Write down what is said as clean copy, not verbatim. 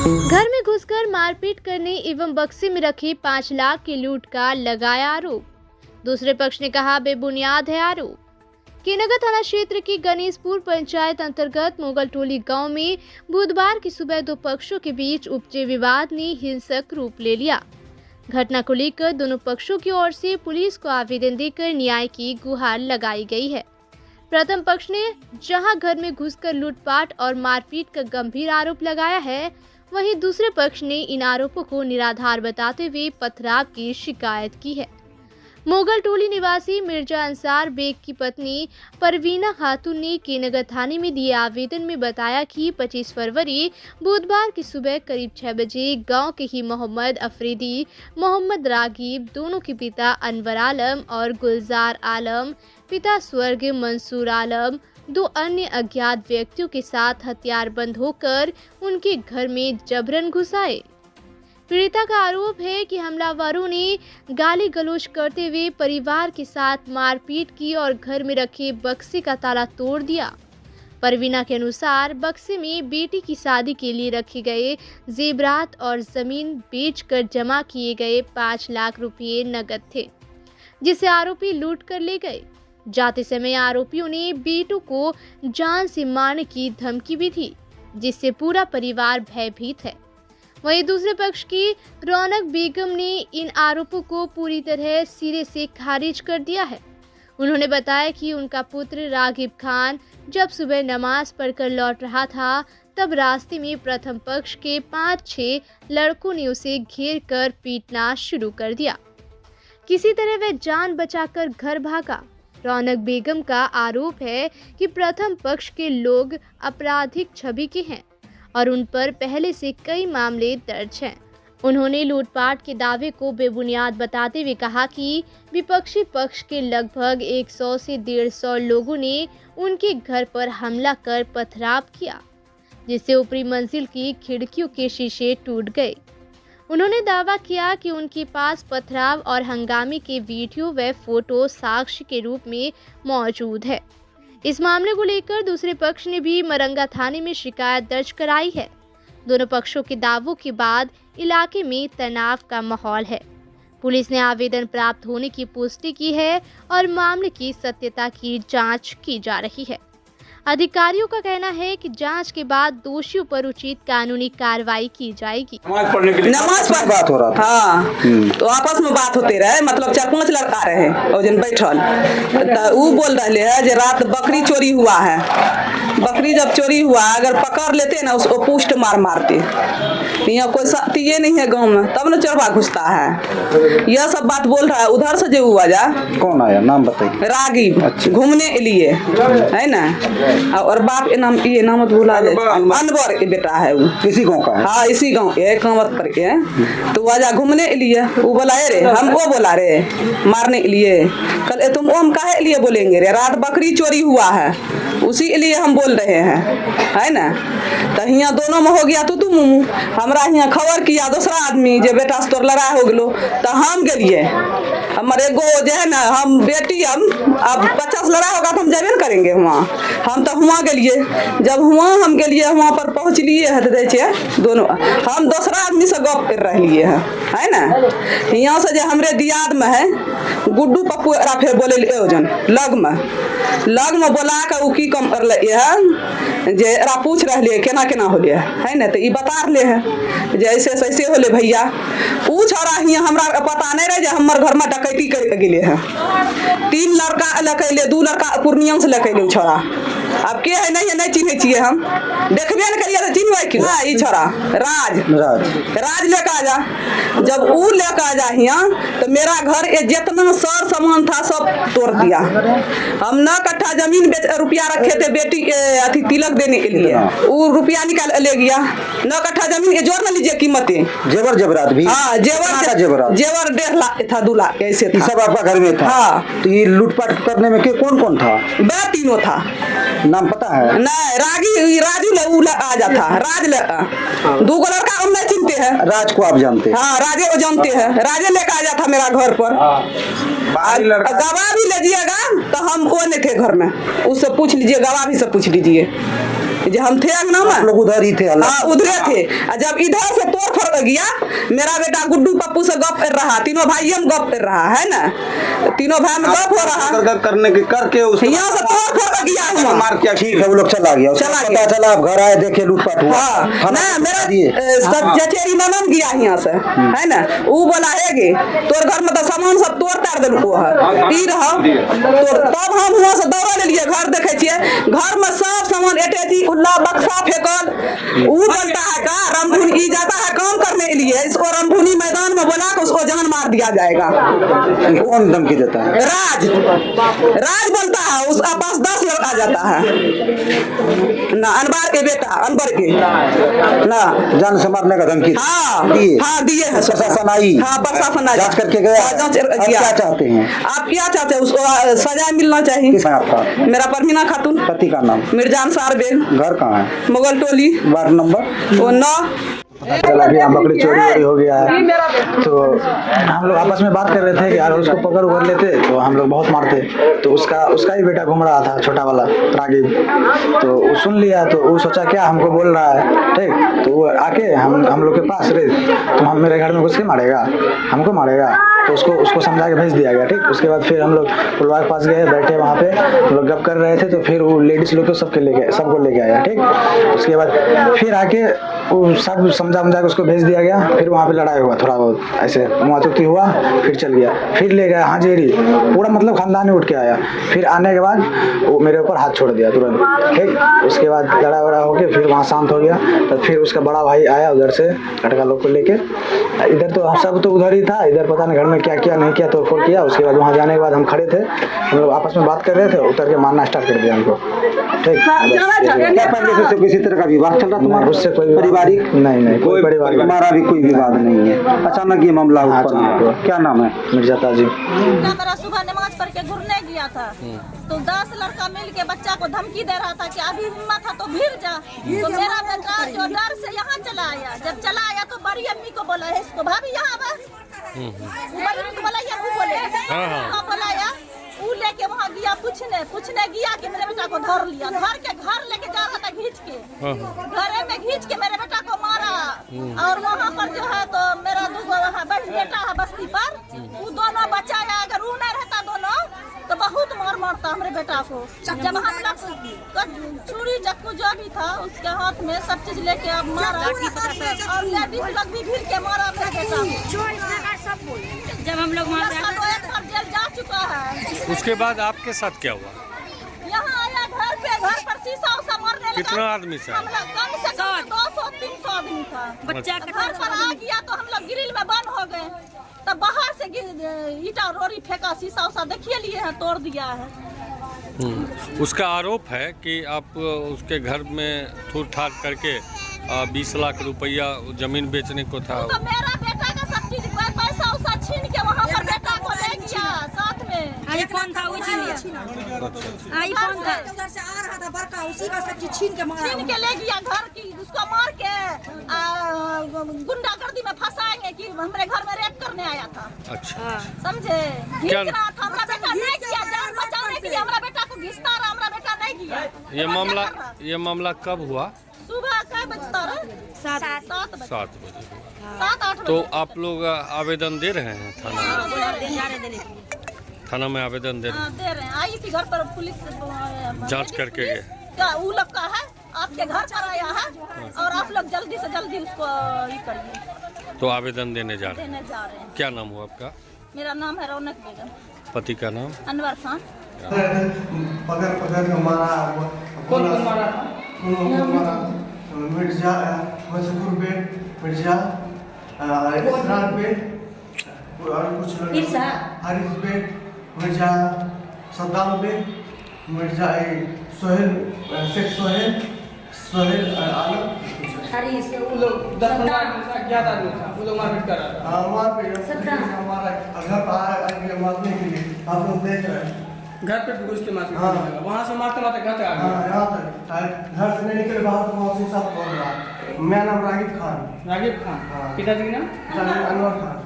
घर में घुसकर मारपीट करने एवं बक्से में रखे 5 लाख की लूट का लगाया आरोप। दूसरे पक्ष ने कहा बेबुनियाद है आरोप। कीनगर थाना क्षेत्र की गणेशपुर पंचायत अंतर्गत मोगलटोली गांव में बुधवार की सुबह दो पक्षों के बीच उपजे विवाद ने हिंसक रूप ले लिया। घटना को लेकर दोनों पक्षों की ओर से पुलिस को आवेदन देकर न्याय की गुहार लगाई गई है। प्रथम पक्ष ने जहां घर में घुसकर लूटपाट और मारपीट का गंभीर आरोप लगाया है, वहीं दूसरे पक्ष ने इन आरोपों को निराधार बताते हुए पथराव की शिकायत की है। मोगलटोली निवासी मिर्जा अंसार बेग की पत्नी परवीना खातून ने कीनगर थाने में दिए आवेदन में बताया कि 25 फरवरी बुधवार की सुबह करीब 6 बजे गांव के ही मोहम्मद अफरीदी, मोहम्मद रागिब, दोनों के पिता अनवर आलम और गुलजार आलम, पिता स्वर्गीय मंसूर आलम, दो अन्य अज्ञात व्यक्तियों के साथ हथियारबंद होकर उनके घर में जबरन घुस आए। पीड़िता का आरोप है कि हमलावरों ने गाली गलौज करते हुए परिवार के साथ मारपीट की और घर में रखे बक्से का ताला तोड़ दिया। परवीना के अनुसार बक्से में बेटी की शादी के लिए रखे गए जेवरात और जमीन बेचकर जमा किए गए 5 लाख रुपए नकद थे, जिसे आरोपी लूट कर ले गए। जाते समय आरोपियों ने बेटों को जान से मारने की धमकी भी दी, जिससे पूरा परिवार भयभीत है। वहीं दूसरे पक्ष की रौनक बेगम ने इन आरोपों को पूरी तरह सिरे से खारिज कर दिया है। उन्होंने बताया कि उनका पुत्र रागिब खान जब सुबह नमाज पढ़कर लौट रहा था, तब रास्ते में प्रथम पक्ष के 5-6 लड़कों ने उसे घेर कर पीटना शुरू कर दिया। किसी तरह वह जान बचाकर घर भागा। रौनक बेगम का आरोप है कि प्रथम पक्ष के लोग आपराधिक छवि के हैं और उन पर पहले से कई मामले दर्ज हैं। उन्होंने लूटपाट के दावे को बेबुनियाद बताते हुए कहा कि विपक्षी पक्ष के लगभग 100 से 150 लोगों ने उनके घर पर हमला कर पथराव किया, जिससे ऊपरी मंजिल की खिड़कियों के शीशे टूट गए। उन्होंने दावा किया कि उनके पास पथराव और हंगामे के वीडियो व फोटो साक्ष्य के रूप में मौजूद है। इस मामले को लेकर दूसरे पक्ष ने भी मरंगा थाने में शिकायत दर्ज कराई है। दोनों पक्षों के दावों के बाद इलाके में तनाव का माहौल है। पुलिस ने आवेदन प्राप्त होने की पुष्टि की है और मामले की सत्यता की जांच की जा रही है। अधिकारियों का कहना है कि जांच के बाद दोषियों पर उचित कानूनी कार्रवाई की जाएगी। नमाज पढ़ने के लिए नमाज पर बात हो रहा था। हाँ, तो आपस में बात होते रहे, मतलब 4-5 लड़का रहे और जन बैठल तो वो बोल रहे है जे रात बकरी चोरी हुआ है। बकरी जब चोरी हुआ, अगर पकड़ लेते ना उसको पुष्ट मार मारते। यहाँ कोई सत्य नहीं है गांव में, तब न चोरवा घुसता है। यह सब बात बोल रहा है। उधर से जो हुआ जा, कौन आया नाम बताइए। रागिब। अच्छा। घूमने के लिए है ना, और बाप के नाम ये नाम भूला जाए, अनवर के बेटा है वो। इसी गांव का है? हाँ, इसी गांव के कामत पर के। तो वजह घूमने के लिए वो बोलाए रे, हमको बोला रे मारने के लिए। कल तुम हम काहे लिए बोलेंगे रे, रात बकरी चोरी हुआ है उसी के लिए हम बोल रहे हैं, है ना। तो यहाँ दोनों में हो गया तो तुम हमरा यहाँ खबर किया दूसरा आदमी जे बेटा से तोर लड़ाई हो गलो, तो हम गेलिए। हमारे एगो जो है ना, हम बेटी हम अब 50 लड़ाई होगा तो हम जाबे न करेंगे वहाँ। हम तो वहाँ गेलिए, जब वहाँ हम गेलिए वहाँ पर पहुँचलिए है तो दोनों हम दूसरा आदमी से गप कर रही है ना। यहाँ से जो हमरे दियाद में है गुड्डू पप्पू फिर बोले लग में बोला कर उ की कम कर ले है जे एरा पूछ रहे केना केना होले है ना, तो ये बता रहे है जैसे ऐसे होले भैया। उ छोरा हियाँ हमरा पता नहीं रहे जे हमर घर में डकैती कर गेले है। 3 लड़का लकैले, 2 लड़का पूर्णिया से लकैले छोरा। अब के है नहीं चिन्हे छिए, हम देखबे न करिए तो चिन्हबै कि हां ई छोरा राज लेके आ जा। जब उ लेके आ जा हियाँ तो मेरा घर ये जितना सर सामान था सब तोड़ दिया। हम 9 कट्ठा जमीन रुपया रखे थे बेटी के अथी तिलक देने के लिए, वो रुपया निकाल ले गया। 9 कट्ठा जमीन के जोड़ न लीजिए कीमतें। जेवरात भी? हाँ, जेवर 1.5 लाख था, 2 लाख ऐसे था। सब आपका घर में था? हाँ। तो ये लूटपाट करने में कौन था? वह तीनों था। नाम पता है? नहीं, राजू आ जाता राज 2 लड़का हम नहीं चिनते हैं। राज को आप जानते हैं? हाँ, राजे को जानते हैं। राजे लेकर आ जाता मेरा घर पर। गवाह भी लीजिएगा तो हम वो नहीं थे घर में, उससे पूछ लीजिए, गवाह भी से पूछ लीजिए। जो हम थे अंगना आप में, लोग उधर ही थे हल्ला? हाँ उधरे थे। और जब इधर से तोड़ फोड़ गया, मेरा बेटा गुड्डू पप्पू से गप कर रहा, तीनों भाई हम गप कर रहा है ना, तीनों भाई में गप हो रहा, करने के करके यहाँ से तोड़ फोड़ गया हुआ मार किया। ठीक है, वो लोग चला गया, चला पता गया। चला आप घर आए देखे लूटपाट हुआ। हाँ ना, मेरा चचेरी ननद गया यहाँ से है ना, वो बोला है गे तोर घर में तो सामान सब तोड़ तार दिलको है, ई रहा तब हम हुआ से दौड़ा ले लिए घर, देखे छिए घर में सब सामान एटेची उल्ला बक्सा फेंकल। वो बोलता है का रंभूनी ई जाता है काम करने के लिए, इसको रंभूनी मैदान में बोला कि उसको जान मार दिया जाएगा। कौन धमकी देता है? राज बोलता है, उसका पास 10 लड़का जाता है ना, अनवर के बेटा, अनवर के ना, जान से मारने का धमकी हाँ दिए? हाँ दिए है, प्रशासन आई? हाँ प्रशासन आई, जांच करके गया? हाँ, जांच आप किया। क्या चाहते हैं? आप क्या चाहते हैं? उसको सजा मिलना चाहिए। किस है आपका? मेरा परवीना खातून, पति का नाम? मिर्जा अंसार बेग, घर कहाँ है? मुगल टोली, वार्ड नंबर? वो 9। चला कि हम बकरी चोरी वोरी हो गया है, तो हम लोग आपस में बात कर रहे थे कि यार उसको पकड़ उकड़ लेते तो हम लोग बहुत मारते। तो उसका ही बेटा घूम रहा था, छोटा वाला रागिब, तो वो सुन लिया, तो वो सोचा क्या हमको बोल रहा है, ठीक, तो वो आके हम लोग के पास रे तुम मेरे घर में घुस के मारेगा, हमको मारेगा, तो उसको समझा के भेज दिया गया। ठीक, उसके बाद फिर हम लोग पुलवा के पास गए, बैठे वहाँ पे, हम लोग गप कर रहे थे, तो फिर वो लेडीज लोग को सबको लेके आया। ठीक, उसके बाद फिर आके वो सब समझा के उसको भेज दिया गया। फिर वहाँ पे लड़ाई हुआ, थोड़ा बहुत ऐसे मुआतुती हुआ, फिर चल गया, फिर ले गया हाजिरी, पूरा मतलब खानदान ही उठ के आया। फिर आने के बाद वो मेरे ऊपर हाथ छोड़ दिया तुरंत। ठीक, उसके बाद लड़ा वड़ा होके फिर वहाँ शांत हो गया। तो फिर उसका बड़ा भाई आया उधर से लड़का लोग को लेके, इधर तो सब तो उधर ही था, इधर पता नहीं घर में क्या किया नहीं किया, तोड़फोड़ किया। उसके बाद वहाँ जाने के बाद हम खड़े थे, हम लोग आपस में बात कर रहे थे, उतर के मारना स्टार्ट कर दिया हमको। ठीक, क्या पहले से किसी तरह का विवाद चल रहा तुम्हारा? उससे कोई पारिवारिक? नहीं, कोई पारिवारिक हमारा भी कोई विवाद नहीं है, अचानक ये मामला उत्पन्न हुआ। क्या नाम है? मिर्जा ताजी। मेरा सुबह नमाज पढ़ के घूरने गया था, तो 10 लड़का मिल के बच्चा को धमकी दे रहा था कि अभी हिम्मत है तो भीड़ जा। तो मेरा बेटा जो डर से यहाँ चला आया, जब चला आया तो बड़ी अम्मी को बोला है इसको भाभी यहाँ बस, बड़ी अम्मी को बोला ये वो बोले हाँ बोलाया, वो लेके वहाँ गया पूछने गया कि मेरे बेटा को धर लिया, घर लेके जा रहा था घींच के, घरे में घींच के मेरे बेटा को मारा। और वहाँ पर जो है तो मेरा 2 वहाँ बेटा है बस्ती पर, वो दोनों बचाया, अगर वो नहीं रहता दोनों तो बहुत मारता हमारे बेटा को। जब हम लोग चूड़ी चक्कू जो भी था उसके हाथ में सब चीज लेके अब मारा, और लेडीज लोग भी भीड़ के मारा मेरे बेटा को। जब हम लोग एक बार जेल जा चुका है। उसके बाद आपके साथ क्या हुआ? यहाँ आया घर पर शीशा उसा मारने लगा। कितना आदमी से? हम लोग कम से कम 200-300 आदमी था। बच्चा घर पर आ गया तो हम लोग ग्रिल में बंद हो गए, तब बाहर से ईटा रोड़ी फेंका, शीशा उसा देखिए लिए हैं, तोड़ दिया है। उसका आरोप है कि आप उसके घर में थूर ठार करके 20 लाख रुपया जमीन बेचने को था। तो मेरा बेटा का सब चीज पैसा उसा छीन के वहाँ पर बेटा को ले गया साथ में। आईफोन था वो छीन लिया, आईफोन था उधर से आ रहा था बड़का, उसी का सब चीज छीन के ले गया। घर की उसको मार के गुंडागर्दी में फंसाएंगे कि हमारे घर में रेप करने आया था। अच्छा, समझे? क्या घिस रहा था, हमारा बेटा नहीं किया, जान बचाने के लिए हमारा बेटा को घिसता रहा, हमारा बेटा नहीं किया। ये मामला कब हुआ? सुबह क्या बजता रहा? 7 बजे। 7 बजे। 7-8 तो बजे। आप लोग आवेदन दे रहे हैं थाना में? थाना में आवेदन दे रहे हैं? दे रहे हैं। आई थी घर पर पुलिस जांच करके गए? वो लोग का है आपके घर पर आया है, और आप लोग जल्दी से जल्दी उसको ये करिए। तो आवेदन देने जा रहे देने जा रहे हैं। क्या नाम हुआ आपका? मेरा नाम है रौनक बेगम। पति का नाम? अनवर खान। पकड़ के मारा। कौन मारा था? मिर्जा, मशहूर बेट मिर्जा, इसरार बेट, और कुछ लोग हारिस बेट, मिर्जा सद्दाम बेट, मिर्जा सोहेल, शेख सोहेल आलम। वो लोग 10-15 ज्यादा आदमी था, वो लोग मारपीट कर रहा था। वहाँ पे हमारा घर पर आए मारने के लिए आप लोग देख रहे हैं। घर पे घुस के मारते हाँ। वहाँ से मारते घर तक आ गए। यहाँ तक घर से नहीं निकले बाहर, तो वहाँ से सब बोल रहा। मेरा नाम रागिब खान। रागिब खान। हाँ। पिताजी का नाम? अनवर खान।